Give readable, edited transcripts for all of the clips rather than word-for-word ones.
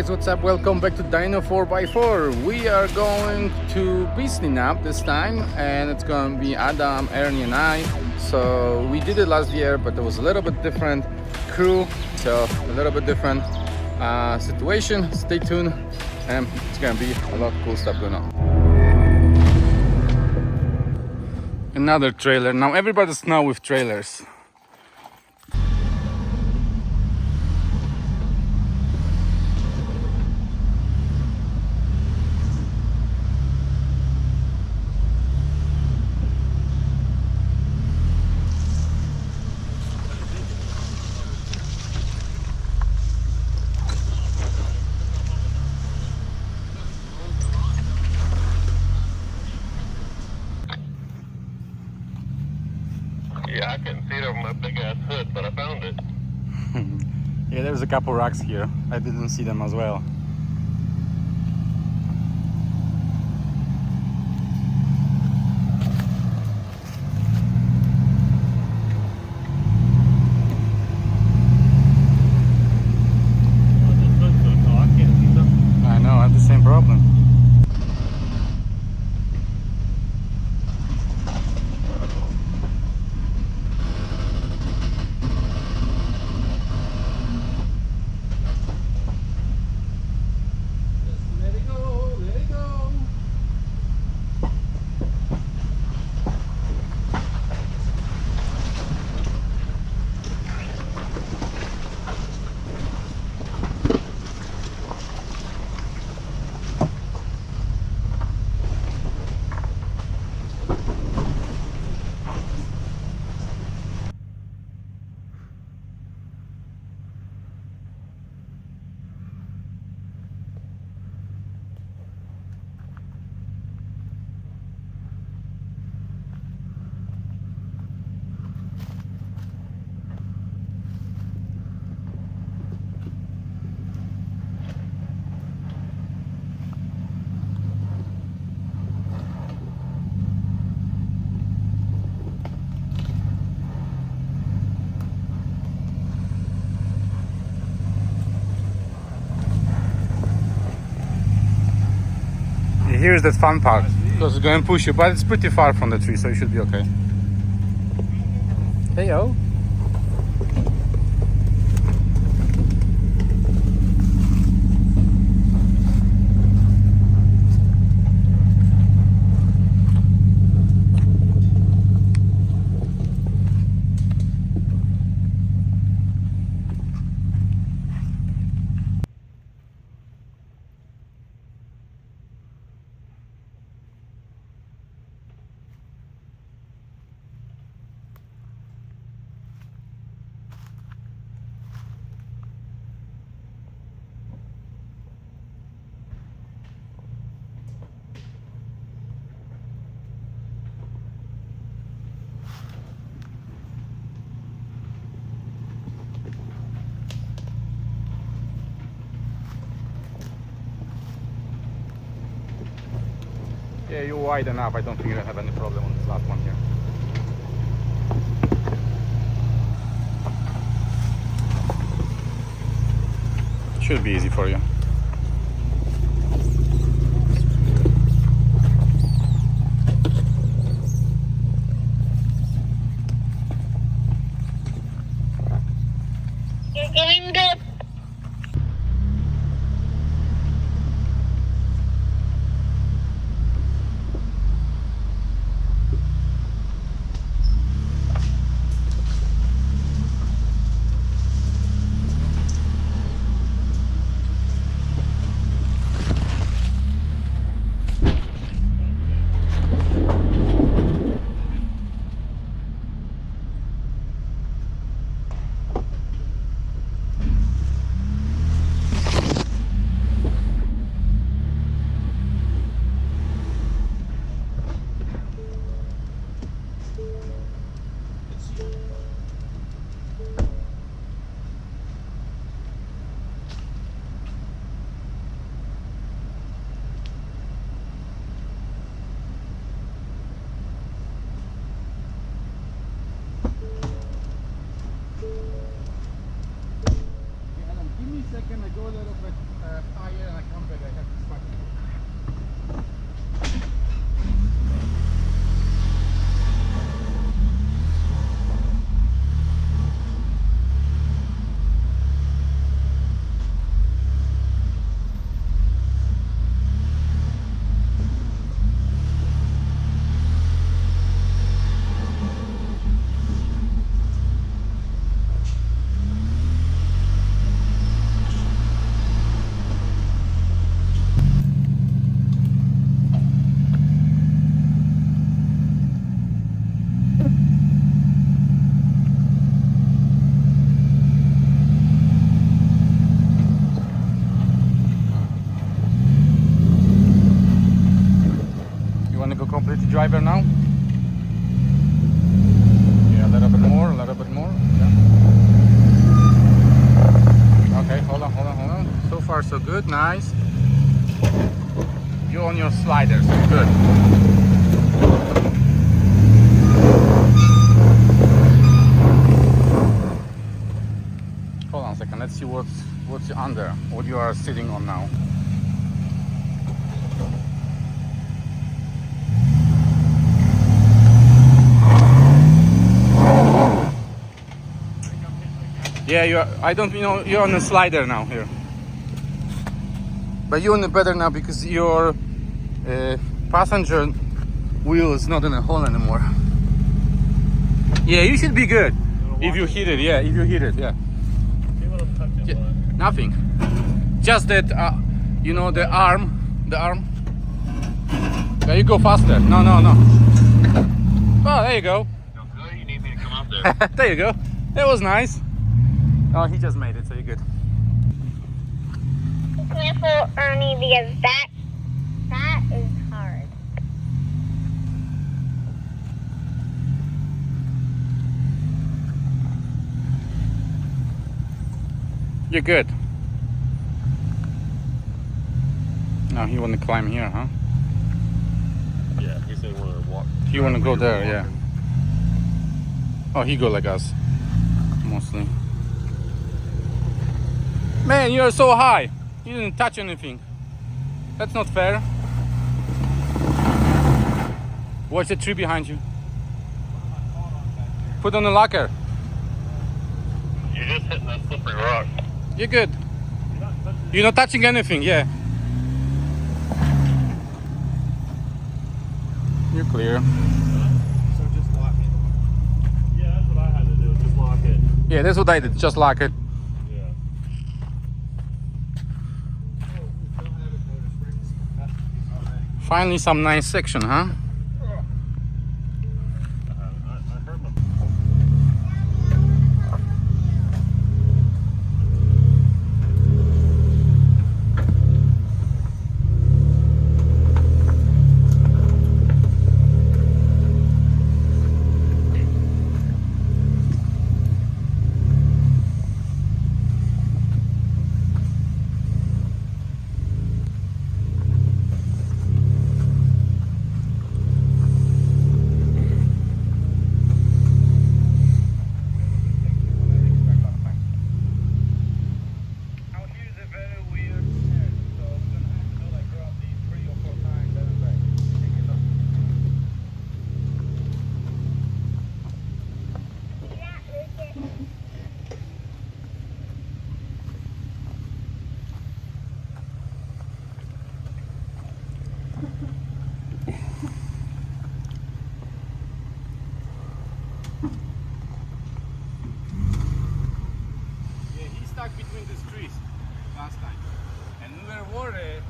guys, what's up? Welcome back to Dino 4x4. We are going to Beasley Knob this time, and it's going to be Adam, Ernie, and I. So we did it last year, but it was a little bit different crew, so a little bit different situation. Stay tuned, and it's going to be a lot of cool stuff going on. Another trailer. Now everybody's now with trailers. Yeah, I couldn't see it over my big ass hood, but I found it. Yeah, there's a couple rocks here. I didn't see them as well. I know, I have the same problem. Here's that fun part, because it's going to push you, but it's pretty far from the tree, so you should be okay. Hey yo. Yeah, you're wide enough. I don't think you'll have any problem on this last one here. Should be easy for you. You're going good. want to go completely driver now? Yeah, a little bit more, a little bit more. Yeah. Okay, hold on, hold on, hold on. So far so good, nice. You're on your sliders, good. Hold on a second, let's see what's under, what you are sitting on now. Yeah, I don't know, you're on a slider now here. But you're on the better now because your passenger wheel is not in a hole anymore. Yeah, you should be good. If you hit it, yeah, if you hit it, yeah. Yeah, nothing. Just that, you know, the arm. Yeah, you go faster. No. Oh, there you go. You need me to come out there. There you go. That was nice. Oh, he just made it, so you're good. Be careful, Ernie, because that is hard. You're good. Now he want to climb here, huh? Yeah, he said want to walk. He want to go there, yeah. Walking. Oh, he go like us, mostly. Man, you're so high. You didn't touch anything. That's not fair. Watch the tree behind you. Put on the locker. You're just hitting that slippery rock. You're good. You're not touching anything, yeah. You're clear. So just lock it. Yeah, that's what I had to do. Just lock it. Yeah, that's what I did. Just lock it. Yeah. Finally, some nice section, huh? I heard my... Between these trees last time, and we were worried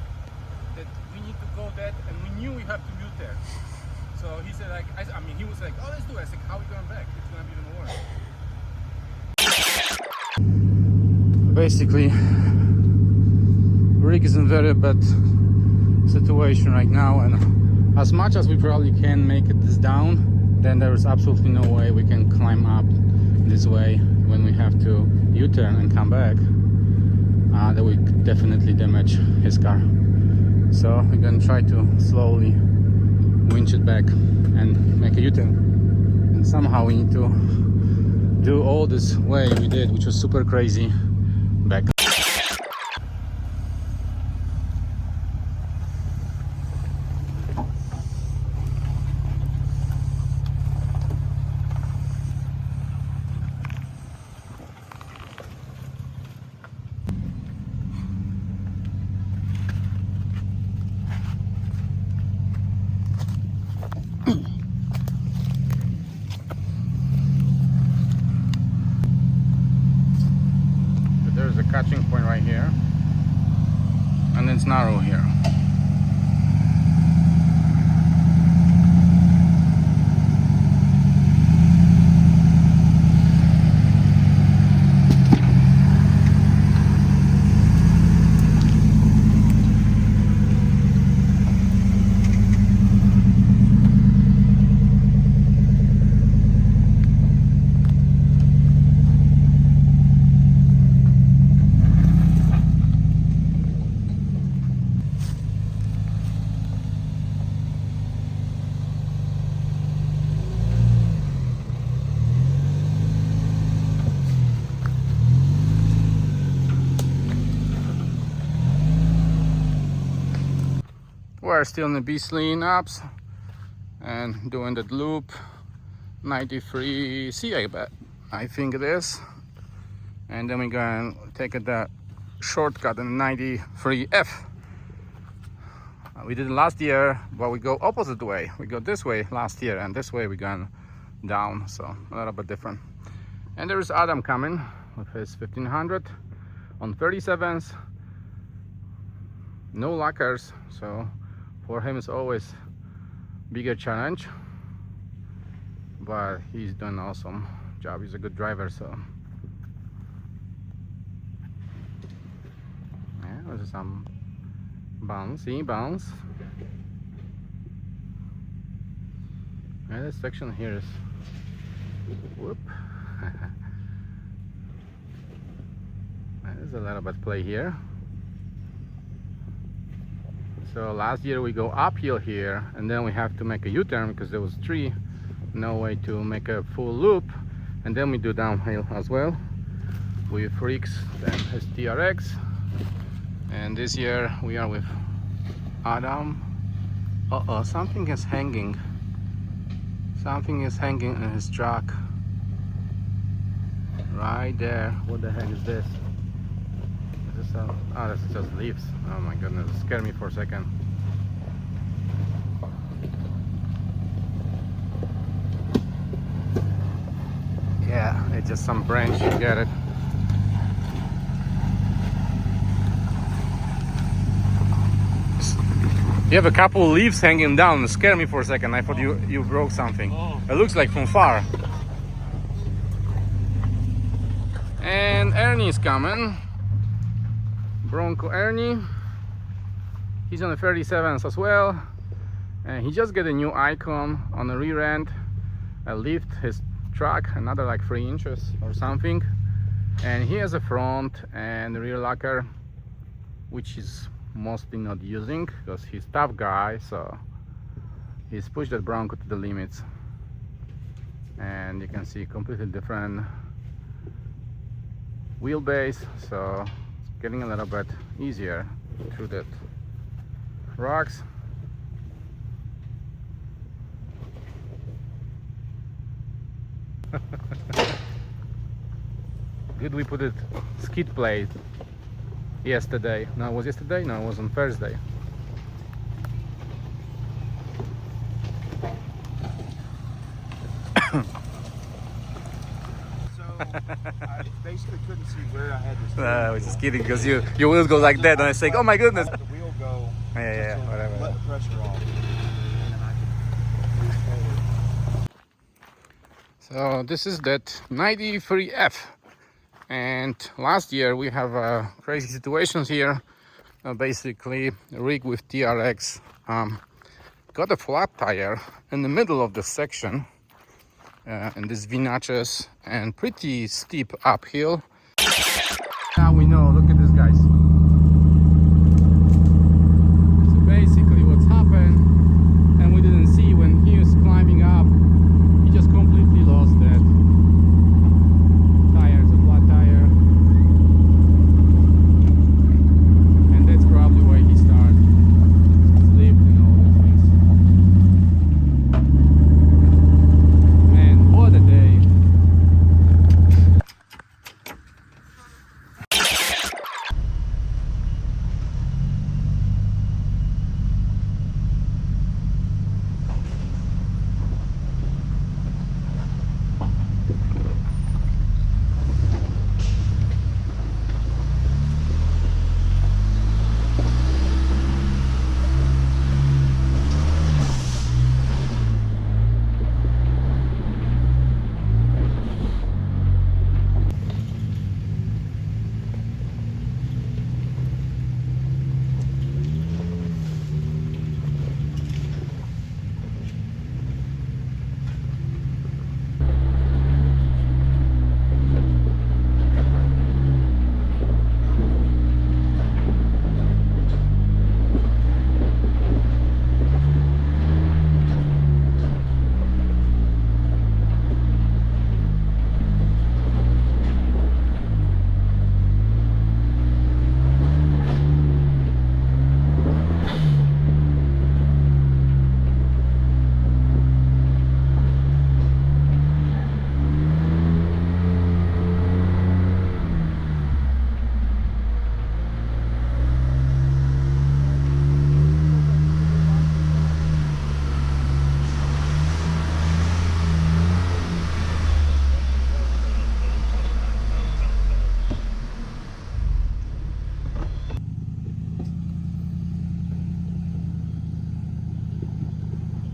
that we need to go that, and we knew we have to mute there. So he said, like, I mean, he was like, "Oh, let's do it." I said, "How are we going back? It's gonna be even worse." Basically, rig is in very bad situation right now, and as much as we probably can make it this down, then there is absolutely no way we can climb up this way when we have to U-turn and come back. That would definitely damage his car. So we're gonna try to slowly winch it back and make a U-turn. And somehow we need to do all this way we did, which was super crazy, back. we're still in the Beasley Knobs and doing that loop 93C, I think it is. And then we're gonna take that shortcut in 93F. We did it last year, but we go opposite way. We go this way last year, and this way we're going down, so a little bit different. And there's Adam coming with his 1500 on 37s. No lockers, so for him it's always bigger challenge. But he's done an awesome job. He's a good driver, so yeah, there's some bouncy bounce. And this section here is whoop. There's a little bit play here. So last year we go uphill here, and then we have to make a U-turn because there was tree, no way to make a full loop, and then we do downhill as well with Freaks and his TRX. And this year we are with Adam. Something is hanging. Something is hanging in his truck. Right there. What the heck is this? Is this oh, this is just leaves. Oh my goodness, it scared me for a second. Yeah, it's just some branch, you get it. You have a couple of leaves hanging down. It scared me for a second. I thought you broke something. It looks like from far. And Ernie's coming. Bronco Ernie. He's on the 37s as well. And he just got a new icon on the rear end. I lift his truck another like 3 inches or something. And he has a front and rear locker, which is mostly not using because he's a tough guy, so he's pushed that Bronco to the limits. And you can see completely different wheelbase, so it's getting a little bit easier through that rocks. Good, we put it skid plate yesterday. No, it was yesterday? No, it was on Thursday. So I basically couldn't see where I had this. I was just kidding because your wheels go like that, and I was like, oh my goodness. The wheel go. Yeah, whatever. Let the pressure off, and then I can move forward. So this is that 93F. And last year we have crazy situations here. Basically, rig with TRX got a flat tire in the middle of the section in this V-notches and pretty steep uphill. Now we know, look at this, guys. So basically what's happened, and we didn't see when he was climbing up, he just completely lost that.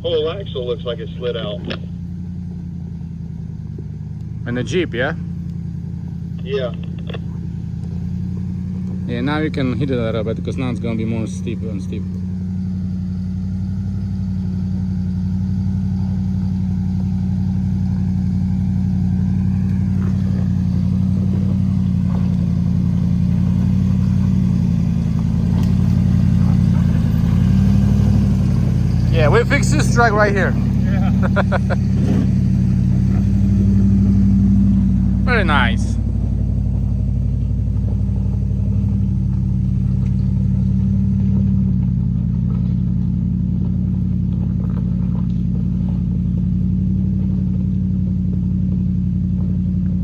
whole axle looks like it slid out. And the Jeep, yeah? Yeah. Yeah, now you can hit it a little bit because now it's gonna be more steep and steep. Yeah, we fixed this track right here. Yeah. Very nice.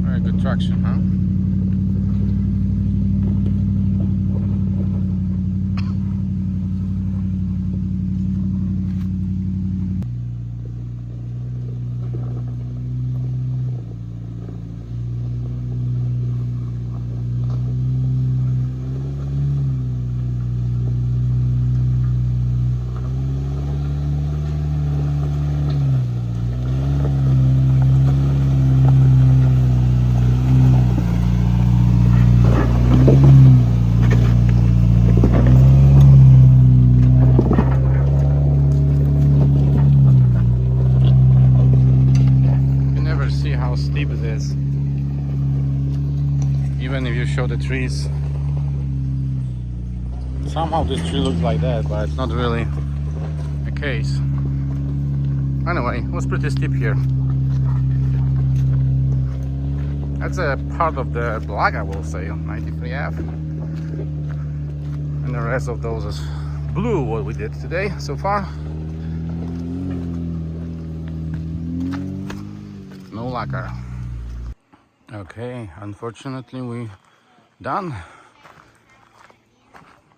Very good traction, huh? See how steep it is, even if you show the trees. Somehow this tree looks like that, but it's not really the case. Anyway, it was pretty steep here. That's a part of the black, I will say, 93F, and the rest of those is blue, what we did today so far. No lacquer. Okay, unfortunately we done.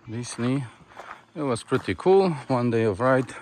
Beasley. It was pretty cool. 1 day of ride.